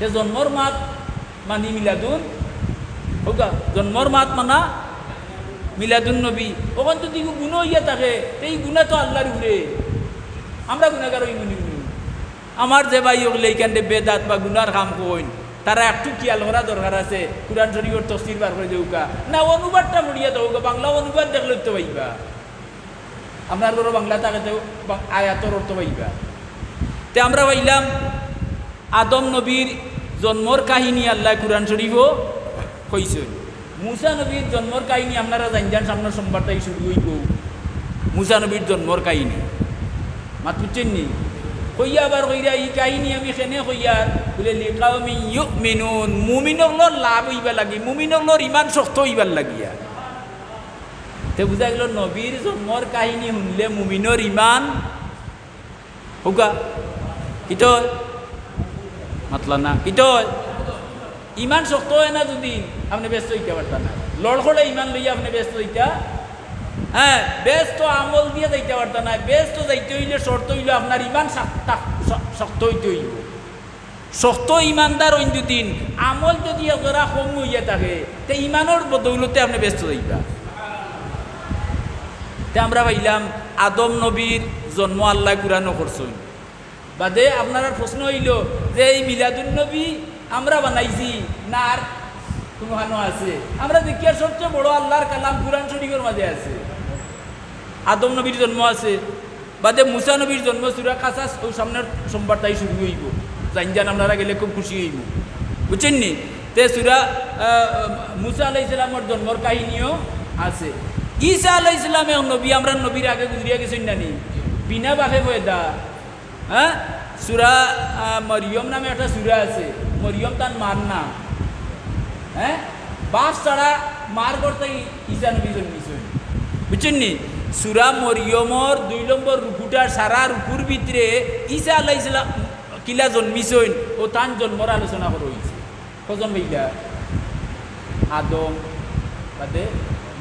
তে জন্মর মাত মানি মিলাদুন হোকা জন্মর মাত মানা মিলাদুন নবী ওখান তো দিকে গুণ হইয়া থাকে এই গুণা তো আল্লাহর উপরে আমরা গুণাগার হই মনি আমার যে ভাই ওগুলো এইখানে বেদাত বা গুনার কাম কইন তারা একটু খেয়াল করা দরকার আছে কুরআন শরীফের তফসির বার করে দেউকা না অনুবাদটা পড়িয়া দেউকা বাংলা অনুবাদ দেখলে তো পাইবা আপনার লোক বাংলা থাকে তো আয়াতর অর্থ পাইবা তে আমরা পাইলাম আদম নবীর জন্মর কাহিনী আল্লাহ কুরআন শরীফও কইছেন মুসা নবীর জন্মর কাহিনী আপনারা জানজান সামনের সোমবার তাই শুরু হইব মুসা নবীর জন্মর কাহিনী মাত বুঝছেন নি কইয়া আবার কইরা এই কাহিনী আমি কেনে কইয়ার বলে লিকাউমি ইউমিনুন মুমিনগুলোর লাভ হইবা লাগি মুমিনগুলোর ইমান শক্ত হইবার লাগিয়া তে বুঝা গেল নবীর জন্মর কাহিনী শুনলে মুমিনর ইমান হোকা কিতো মাতলা না কিতো ইমান শক্ত হয় না যদি আপনি ব্যস্ত হইতে পারতেন না লড়খড়ে ইমান লইয়া আপনি ব্যস্ত হইতা হ্যাঁ ব্যস্ত আমল দিয়ে যাইতে পারতেন না ব্যস্ত যাইতে হইলে শর্ত হইলে আপনার ইমান শক্ত হইতে হইব শক্ত ইমানদার অন্য দিন আমল যদি ওরা কম হইয়া থাকে তে ইমানের বদৌলতে আপনি ব্যস্ত যাইবা তে আমরা পাইলাম আদম নবীর জন্ম আল্লাহ কুরআন করছেন বাদে আপনার প্রশ্ন হইল যে এই মিলাদুন নবী আমরা বানাইছি না আর কোনোখানো আছে আমরা দেখি আর সবচেয়ে বড় আল্লাহর কালাম কুরআন শরীফের মাঝে আছে আদম নবীর জন্ম আছে বাদে মুসা নবীর জন্ম সূরা কাসাস ওই সামনের সোমবার তাই শুরু হইব জানজান আপনারা গেলে খুব খুশি হইব বুঝছেন নি তে সূরা মুসা আলাইহিস সালামের জন্মর কাহিনীও আছে ঈসা আলাইহিস সালামের নবী আমরা নবীর আগে গুজরিয়া গেছেন না নি বিনা বাফে পয়দা হ্যাঁ সূরা মরিয়ম নামে একটা সূরা আছে মরিয়ম তার মার না হ্যাঁ বাপ ছাড়া মার করতে ঈসা নবী জন্মিছেন বুঝছেন নি সূরা মরিয়মর 2 নম্বর রুকুটার সারা রুকুর ভিতরে ঈসা আলাইহিস সালাম কিলা জন্মিছেন ও তান জন্মর আলোচনা করা হয়েছে কজন ভাইলা আদম বাদে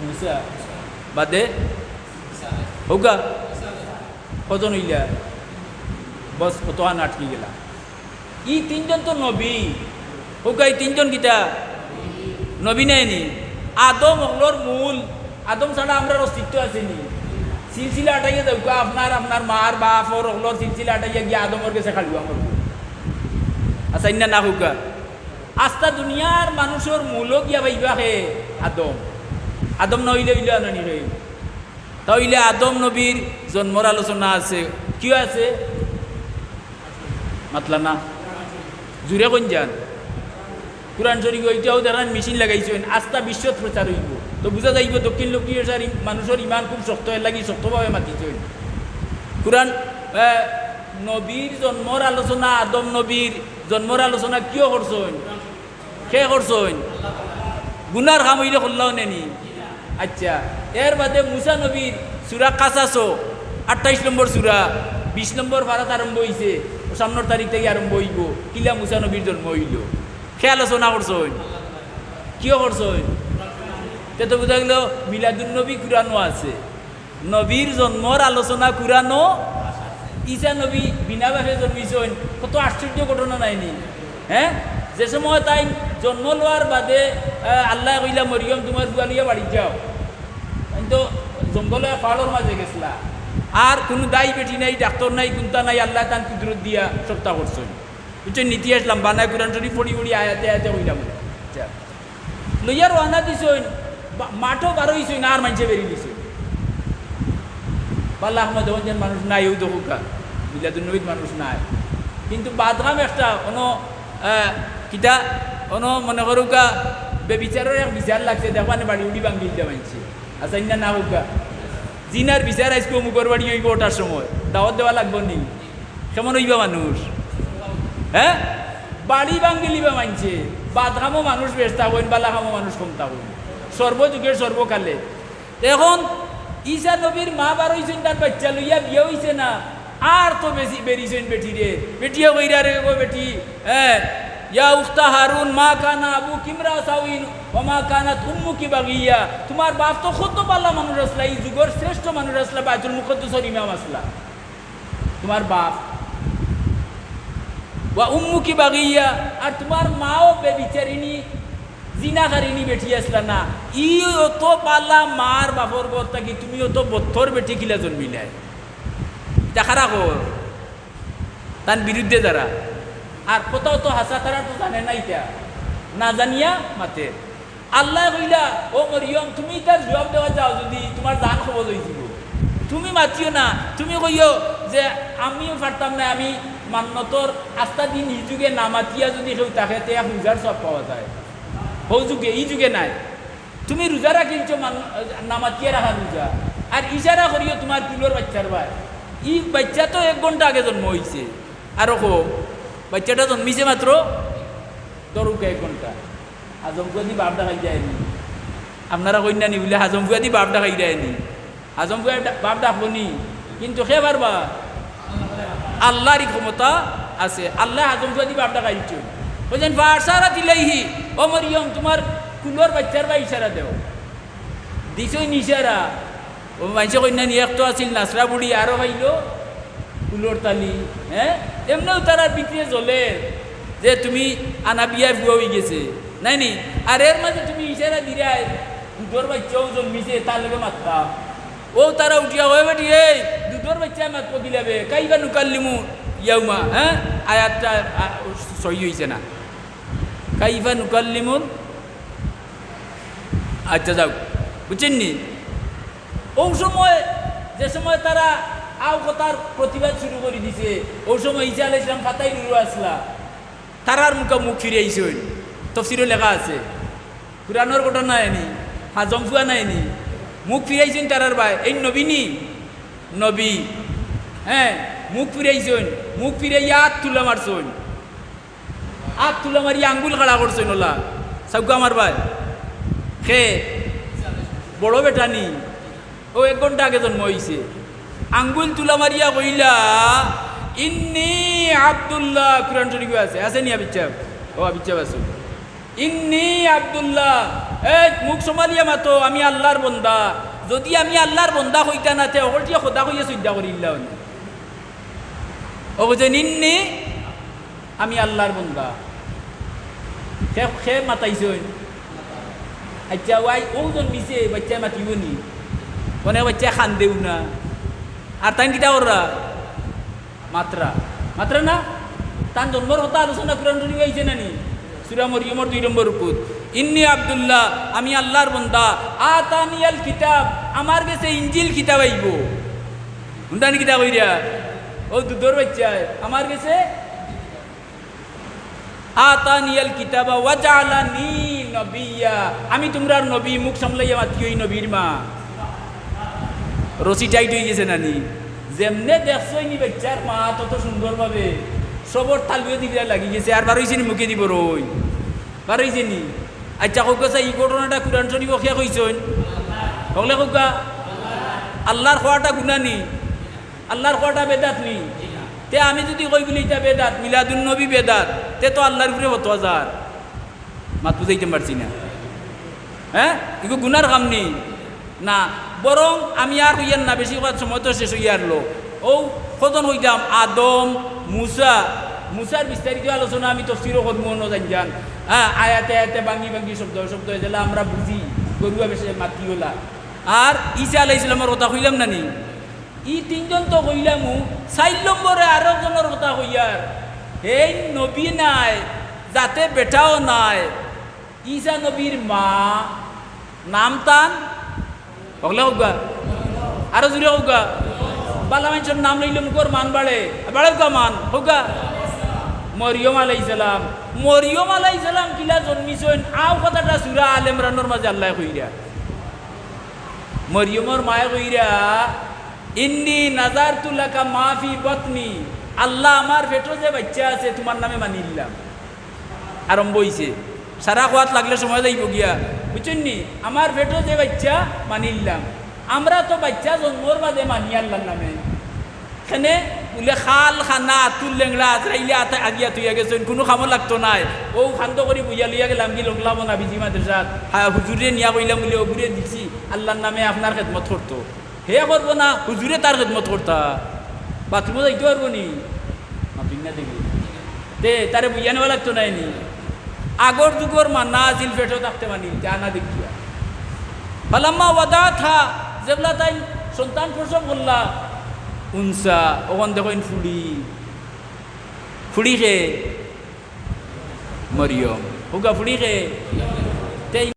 মুসা বাদে হোগা কজন হইলা বস কত আটকে গেলা ই তিনজন তো নবী হোগা এই তিনজন কিতা নবী নেয়নি আদম হলোর মূল আদম ছাড়া আমরা অস্তিত্ব আসেনি সিলসিলা আটাইয়া দেউকা আপনার মার বাপ ওর হলোর সিলসিলা আটাইয়া গিয়ে আদমর কাছে খালিব আমার আচ্ছা ইন্না না হোকা আস্তা দুনিয়ার মানুষের মূলও গিয়া ভাইবা হে আদম আদম নইলে হইলে আনানি হে তাইলে আদম নবীর জন্মর আলোচনা আছে কি আছে মাতলা না জুড়ে কোন যান কুরআন শরীফ ওইটাও দেখেন মেশিন লাগাইছেন আস্থা বিশ্বত প্রচার হইব তো বুঝা যাইব দক্ষিণ লোকের মানুষের ইমান খুব শক্ত হয়ে লাগি শক্তভাবে মাতিছেন কুরআন নবীর জন্মর আলোচনা আদম নবীর জন্মর আলোচনা কিয় করছেন কে করছেন গুনার কাম হইলে করলাও নেনি আচ্ছা এর বাদে মুসা নবীর সূরা কাসাস 28 নম্বর সূরা 20 নম্বর পারাত আরম্ভ হইছে সামনের তারিখ থেকে আরম্ভ হইব কিলা মুসা নবীর জন্ম হইল কে আলোচনা করছেন কিয় করছেন তে তো বুঝা গেল মিলাদুন নবী কুরআনও আছে নবীর জন্মর আলোচনা কুরআনও ঈসা নবী বিনা বাপে জন্মিছেন কত আশ্চর্য ঘটনা নাইনি হ্যাঁ যে সময় তাই জন্ম লওয়ার বাদে আল্লাহ কইলা মরিয়ম তোমার বুয়ালিয়া বাড়ি যাও কিন্তু জঙ্গলে পাহাড়ের মাঝে গেছিলা আর কোনো দায়ী বেটি নাই ডাক্তার নাই কুন্তা নাই আল্লাহ তান কুদরত দিয়া সপ্তা করছেন বুঝছেন ইতিহাস লম্বা নাই কুরআন শরীফ পড়ি পড়ি আয়াতে আয়াতে কইলাম আচ্ছা লইয়া রওনা দিছেন মাঠও বার হইছেন আর মানুষে বেরিয়ে দিছেন পাল্লা আহমদ যেন মানুষ নাই ওই দোকা মিলাদুন নবীর মানুষ নাই কিন্তু বাদগাম একটা কোনো কিতা কোনো মনে করুকা বেবিচারের এক বিচার লাগছে দেখবানে বাড়ি উড়ি ভাঙ্গি দিতে মানছে আচ্ছা ইন্না না হোকা জিনার বিচার আজকে অমুকর বাড়ি হইব ওটার সময় দাওয়াত দেওয়া লাগবো নি কেমন হইবা মানুষ হ্যাঁ বাড়ি ভাঙ্গি লিবা মানছে বাদগামও মানুষ বেশ থাকবেন বালাগামও মানুষ কম থাকবেন সর্বযুগের সর্বকালে এখন ঈসা নবীর মা বার হইছেন তার বাচ্চা লইয়া বিয়ে হইছে না আর তো বেশি বেরিয়েছেন বেটি রে বেটিও কইরা রে গো বেটি হ্যাঁ ইয়া উখতা হারুন মা কানা আবু কিমরা সাউইন ওয়া মা কানাত উম্মুকি বাগিয়া তোমার বাপ তো কত পাল্লা মানুষ আসলা এই যুগের শ্রেষ্ঠ মানুষ আসলা বাইতুল মুকদ্দাসের ইমাম আসলা তোমার বাপ ওয়া উম্মুকি বাগিয়া, আর তোমার মাও বেবিচারিনী জিনাকারিনী বেঠি আসলা না, ই অত পালা মার বাপর ঘর থাকি তুমি অত বত্তর বেটি কিলা জন্মিলাই, দেখারা কর তার বিরুদ্ধে যারা। আর কোথাও তো হাসা তারা তো জানে না, এটা না জানিয়া মাতে। আল্লাহ কইলা ও মরিয়ম তুমি তার জবাব দেওয়া যাও যদি তোমার জান খবর হয়েছিল, তুমি মাতিও না, তুমি কইও যে আমিও পারতাম না, আমি মান্যতর আস্থা দিন এই যুগে না মাতিয়া যদি কেউ তাকে তে রোজার সব পাওয়া যায়, হৌ যুগে এই যুগে নাই। তুমি রোজা রাখিছো না মাতিয়া রাখা রোজা, আর ইশারা করিও তোমার কুলোর বাচ্চার ভাই, ই বাচ্চা তো 1 ঘন্টা আগে জন্ম হয়েছে, আরো কো বাচ্চাটা জন্মিছে মাত্র দরুকে 1 ঘন্টা, হাজম ফুয়াদি বাপটা খাই যায়নি। আপনারা কন্যা নি বলে হাজম ফুয়াদি বাপটা খাই যায়নি, হাজম ফুয়া বাপ ডাকবনি, কিন্তু সে পারবা আল্লাহরই ক্ষমতা আছে, আল্লাহ হাজম ফুয়াদি বাপটা খাইছো। বলছেন বারসারা দিলাইহি ও মরিয়ম তোমার কুলোর বাচ্চার বা ইশারা দেও, দিছই নিশারা। ও মানুষে কন্যা নি এক তো আছিল নাসরা বুড়ি, আরো খাইল কুলোর তালি। হ্যাঁ এমনিও তারা বিক্রিয়ে চলে যে তুমি আনা বিয়া বুয়া হয়ে গেছে নাই নি, আর এর মাঝে তুমি ইশারা দিরাই দুধর বাচ্চাও জন্মিছে তার লগে মাত্রা, ও তারা উঠিয়া হয়ে বেটি এই দুধর বাচ্চা মাত্র দিলাবে কাইবা নুকাল্লিমু ইয়াউমা। হ্যাঁ আয়াতটা সহি হয়েছে না, কাইবা নুকাল্লিমুন। আচ্ছা যাও বুঝছেন নি, ও সময় যে সময় তারা আও কথার প্রতিবাদ শুরু করে দিছে, ওই সময় ঈসা আলাইহিস সালাম ফাতাই নুরু আসলা, তারার মুখে মুখ ফিরে আইসেন, তফসিরে লেখা আছে, কুরআনের ঘটনা নাইনি, হাজম ফুয়া নাইনি, মুখ ফিরাইছেন তারার ভাই এই নবী নি নবী। হ্যাঁ মুখ ফিরাইছেন, মুখ ফিরাইয়া হাত তুলা মারছেন, হাত তুলা মারি আঙ্গুল খাড়া করছেন, ওলা সবকে আমার ভাই খে বড় বেটা নি, ও 1 ঘন্টা আগে জন্ম হয়েছে, আঙ্গুল তুলা মারিয়া কইলা ইন্নি আব্দুল্লাহ, কুরআন শরীফে আছে, আছে নি আবিচ্ছাব? ও আবিচ্ছাব আছে, ইন্নি আব্দুল্লাহ, এই মুখ সমালিয়া মাতো আমি আল্লাহর বন্দা, যদি আমি আল্লাহর বন্দা হইতা না তে ওটিয়া খোদা হইয়া সুদ্দা করিল্লা, ও বুঝেন ইন্নি আমি আল্লাহর বন্দা, সে মাতাইছেন। আচ্ছা ওয়াই ও জন্মিছে বাচ্চা মাতিব নি, মানে বাচ্চা খান দেও না, আর তাই কিটা ওরা মাত্রা মাত্রা না, তার জন্মর কথা আলোচনা কোরআন শরীফ হয়েছে না নি, সূরা মরিয়মের 2 নম্বর উপর, ইন্নি আব্দুল্লাহ আমি আল্লাহর বন্দা, আতানিয়াল কিতাব আমার কাছে ইনজিল কিতাব আইব, উন্দানি কিতাব হইরা ও দুধর বাচ্চা আমার কাছে, আতানিয়াল কিতাব ওয়া জাআলানি নবিয়্যা, আমি তোমরার নবী, মুখ সামলাইয়া মাতি ওই নবীর মা। রসি টাইট হয়ে গেছে নানি, যেমনে দেখছই নি বাচ্চার মা তত সুন্দরভাবে সবর তালবিও দিবিরা লাগি গেছে, আর বারইছে নি মুখে দিব রই বারইছে নি। আচ্ছা কৌকা এই ঘটনাটা কুরআন শরীফ অখিয়া কইছেন, হলে কৌকা আল্লাহর খোয়াটা গুনানি, আল্লাহর খোয়াটা বেদাত নি, তে আমি যদি কই বলি এটা বেদাত, মিলাদুন নবী বেদাত, তে তো আল্লাহর উপরে হতো হাজার মাত বুঝাইতে পারছি না। হ্যাঁ এগুলো গুনার কাম নেই না, বরং আমি আর হইয়ার না, বেশি কথা সময় তো শেষ হইয়ারলো। ও কজন হইতাম আদম মুসা, মুসার বিস্তারিত আলোচনা আমি তফসিরও করবো ন জান। হ্যাঁ আয়াতে আয়াতে ভাঙ্গি ভাঙ্গি শব্দ শব্দ যেটা আমরা বুঝি গরুয়া বেশি মাতি হলা। আর ঈসা আলাইহিস সালামের কথা কইলাম না নি, ই 3 জন তো কইলামু, 4 নম্বরে আরো জনের কথা কইয়ার, এই নবী নাই যাতে বেটাও নাই, ঈসা নবীর মা নাম তান হগলে হোক, আরো জুড়ে হোক, বালা মানুষের নাম লইলে মুখর মান বাড়ে, বাড়েও গা মান হোক। মরিয়ম আলাইহিস সালাম, মরিয়ম আলাইহিস সালাম কিলা জন্মিছেন, আও কথাটা সূরা আলে ইমরানের মাঝে আল্লাহ কইরা, মরিয়মর মায়ে কইরা ইন্নী নাযারতু লাকা মা ফি বাতনি, আল্লাহ আমার পেটে যে বাচ্চা আছে তোমার নামে মানিলাম। আরম্ভ হইছে, সারা কোয়াত লাগলে সময় যাইব গিয়া, বুঝছেন নি, আমার পেটে যে বাচ্চা মানিলাম। আমরা তো বাচ্চা জন্মর বাদে মানি আল্লাহর নামে, এখানে বলে খাল খানা আতুল লেংড়া আজরাইলে আগিয়া তুইয়া গেছেন, কোনো খামো লাগতো নাই, ও খান্ত করে বুঝিয়া লইয়া গেলাম কি লোকলাম না বিজি মাদ্রাসাত, হুজুরে নিয়া কইলাম বলে ওগুরে দিছি আল্লাহর নামে আপনার খেদমত করতো, হে করবো না হুজুরে তার খেদমত করতা, বাথরুমে যাইতে পারবো নি মাতুই না দেখি তে তারে বুঝিয়ে নেওয়া লাগতো নাইনি আগর যুগর মান্না আজিল ফেটেও থাকতে মানি জানা দেখিয়া ফালাম্মা ওয়াদা থা যেগুলা তাই সন্তান প্রসব করলা উনসা ওখান দেখেন ফুড়ি খে মরিয়ম হুগা ফুড়ি খে